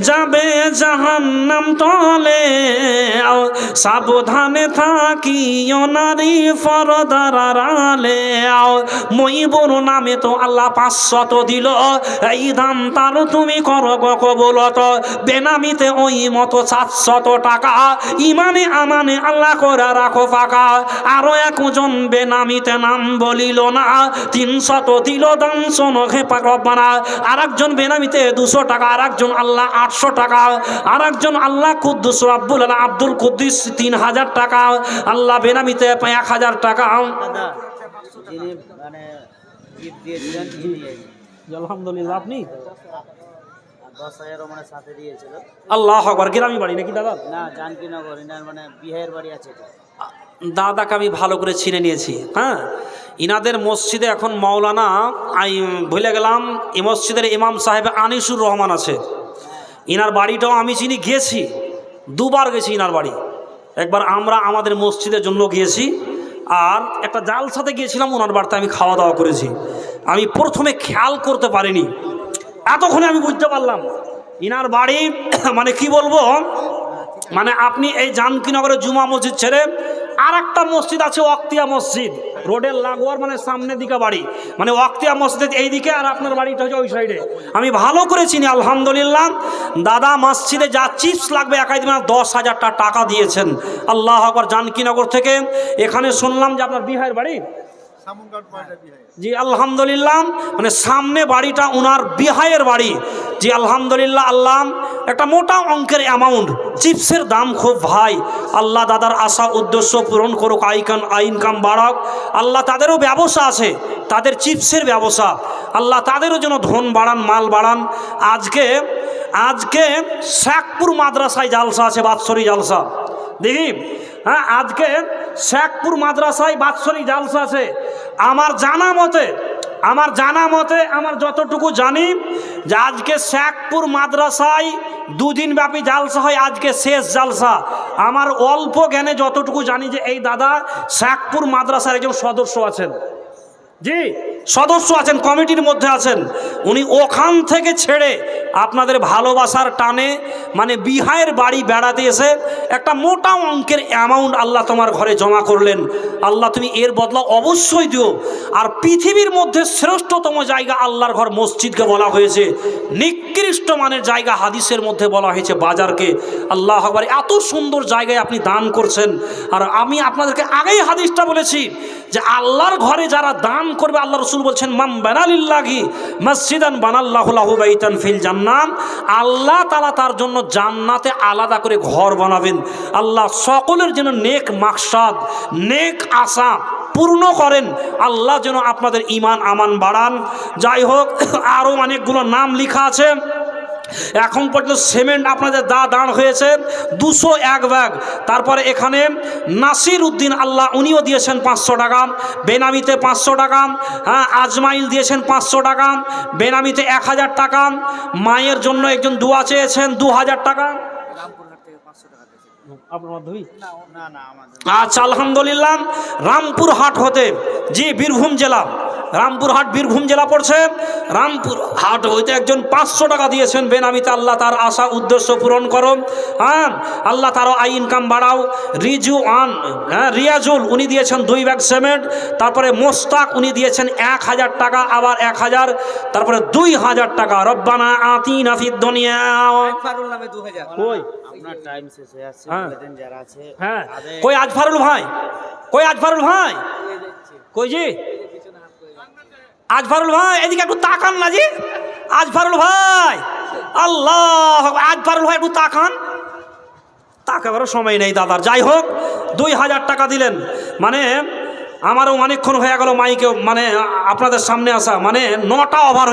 Speaker 1: যাবে জাহান্নাম তলে। সাবধানে থাকিও নারী পর্দার আড়ালে। মইবুর নামে তো আল্লাহ 500 দিল, এই দান তার তুমি করো কবুলত। বেনামিতে ওই মতো 700 টাকা, ইমানে আমানে আল্লাহ করে রাখো ফাঁকা। আরো একজন বেনামিতে নাম বলিল না, 300 দিল দান শোনো হে পাক রব্বানা। আর একজন বেনামিতে 200 টাকা, আর একজন আল্লাহ 800 টাকা, আর একজন আল্লাহ কুদ্দুস রব্বুল আলা আব্দুল কুদ্দুস 3000 টাকা, আল্লাহ বেনামিতে 1000 টাকা।
Speaker 2: দাদা যিনি মানে গিফট দিয়েছিলেন তিনি এই
Speaker 1: আলহামদুলিল্লাহ। আপনি
Speaker 2: 10,000 মানে সাথে দিয়েছিল।
Speaker 1: আল্লাহ আকবার। গ্রামী বাড়ি নাকি দাদা?
Speaker 2: না, জানকীনগর, ইনার মানে বিহারের বাড়ি আছে এটা।
Speaker 1: দাদাকে আমি ভালো করে চিনে নিয়েছি। হ্যাঁ, ইনাদের মসজিদে এখন মাওলানা ভুলে গেলাম, এই মসজিদের ইমাম সাহেব আনিসুর রহমান আছে। ইনার বাড়িটাও আমি চিনি, গিয়েছি 2 বার গেছি ইনার বাড়ি। একবার আমরা আমাদের মসজিদের জন্য গিয়েছি, আর একটা জালসাতে গিয়েছিলাম, ওনার বাড়িতে আমি খাওয়া দাওয়া করেছি। আমি প্রথমে খেয়াল করতে পারিনি, এতক্ষণে আমি বুঝতে পারলাম ইনার বাড়ি মানে কি বলবো, মানে আপনি এই জানকীনগরের জুমা মসজিদ ছেড়ে আর একটা মসজিদ আছে ওয়াক্তিয়া মসজিদ, রোডের লাগোয়ার মানে সামনের দিকে বাড়ি, মানে ওয়াক্তিয়া মসজিদ এই দিকে, আর আপনার বাড়িটা হচ্ছে ওই সাইডে। আমি ভালো করে চিনি আলহামদুলিল্লাহ। দাদা মসজিদে যা চিপস লাগবে একাই দিন 10,000 টাকা দিয়েছেন। আল্লাহ আকবার। জানকীনগর থেকে এখানে শুনলাম যে আপনার বিহার বাড়ি। জি আলহামদুলিল্লাহ, মানে সামনে বাড়িটা ওনার বিহায়ের বাড়ি। জি আলহামদুলিল্লাহ। আল্লাহ একটা মোটা অঙ্কের অ্যামাউন্ট চিপসের দাম খুব ভাই। আল্লাহ দাদার আশা উদ্দেশ্য পূরণ করুক, ইনকাম বাড়াক। আল্লাহ তাদেরও ব্যবসা আছে, তাদের চিপসের ব্যবসা, আল্লাহ তাদেরও যেন ধন বাড়ান, মাল বাড়ান। আজকে শেখপুর মাদ্রাসায় জালসা আছে, বাৎসরিক জালসা দেখি। হ্যাঁ, আজকে শেখপুর মাদ্রাসায় বাৎসরিক জালসা আছে। আমার জানা মতে আমার যতটুকু জানি যে আজকে শেখপুর মাদ্রাসায় 2 দিন ব্যাপী জালসা হয়, আজকে শেষ জালসা। আমার অল্প জ্ঞানে যতটুকু জানি যে এই দাদা শেখপুর মাদ্রাসার একজন সদস্য আছেন। জি, সদস্য আছেন, কমিটির মধ্যে আছেন, উনি ওখান থেকে ছেড়ে আপনাদের ভালোবাসার টানে মানে বিহায়ের বাড়ি বেড়াতে এসে একটা মোটা অঙ্কের অ্যামাউন্ট আল্লাহ তোমার ঘরে জমা করলেন। আল্লাহ তুমি এর বদলা অবশ্যই দিও। আর পৃথিবীর মধ্যে শ্রেষ্ঠতম জায়গা আল্লাহর ঘর মসজিদকে বলা হয়েছে, নিকৃষ্ট মানের জায়গা হাদিসের মধ্যে বলা হয়েছে বাজারকে। আল্লাহ আকবার, এত সুন্দর জায়গায় আপনি দান করছেন। আর আমি আপনাদেরকে আগেই হাদিসটা বলেছি যে আল্লাহর ঘরে যারা দান করবে, আল্লাহ রসুল বলছেন মাম বানালিল্লাহি মসজিদান বানাল্লাহু লাহু বাইতান ফিল জান্নাত, আল্লাহ তাআলা তার জন্য জান্নাতে আলাদা করে ঘর বানাবেন। আল্লাহ সকলের জন্য নেক মাকসাদ, নেক আশা পূর্ণ করেন। আল্লাহ যেন আপনাদের ঈমান আমান বাড়ান। যাই হোক, আরও অনেকগুলো নাম লেখা আছে। এখন পর্যন্ত সিমেন্ট আপনাদের দান হয়েছে 201 ব্যাগ। তারপরে এখানে নাসির উদ্দিন আল্লাহ, উনিও দিয়েছেন 500 টাকা, বেনামিতে 500 টাকা। হ্যাঁ, আজমাইল দিয়েছেন 500 টাকা, বেনামিতে 1000 টাকা। মায়ের জন্য একজন দোয়া চেয়েছেন 2000 টাকা। আচ্ছা, আলহামদুলিল্লাহ। রামপুরহাট হতে, জি বীরভূম জেলা, রামপুরহাট বীরভূম জেলা পড়ছে। রামপুরহাট হইতে একজন 500 টাকা দিয়েছেন বেনামিতে। আল্লাহ তার আশা উদ্দেশ্য পূরণ করো। হ্যাঁ, আল্লাহ তারও আয় ইনকাম বাড়াও। রিয়াজুল উনি দিয়েছেন 2 ব্যাগ সিমেন্ট। তারপরে মোস্তাক উনি দিয়েছেন 1000 টাকা, আবার 1000, তারপরে 2000 টাকা। রব্বানা আতিনা ফিদ দুনিয়া। কই
Speaker 2: আপনার টাইম শেষ হয়ে যাচ্ছে,
Speaker 1: হ্যাঁ।
Speaker 2: বলে দেন যারা আছে।
Speaker 1: হ্যাঁ, কই আজফারুল ভাই, কই আজফারুল ভাই, কই জি আজফারুল ভাই, এদিকে একটু তাকান না জি। আজফারুল ভাই, আল্লাহ, আজফারুল ভাই একটু তাকান। তাকাবারও সময় নেই দাদার। যাই হোক, 2000 টাকা দিলেন। মানে আমারও অনেকক্ষণ হয়ে গেল মাইকে মানে আপনাদের সামনে আসা, মানে 9টা ওভার।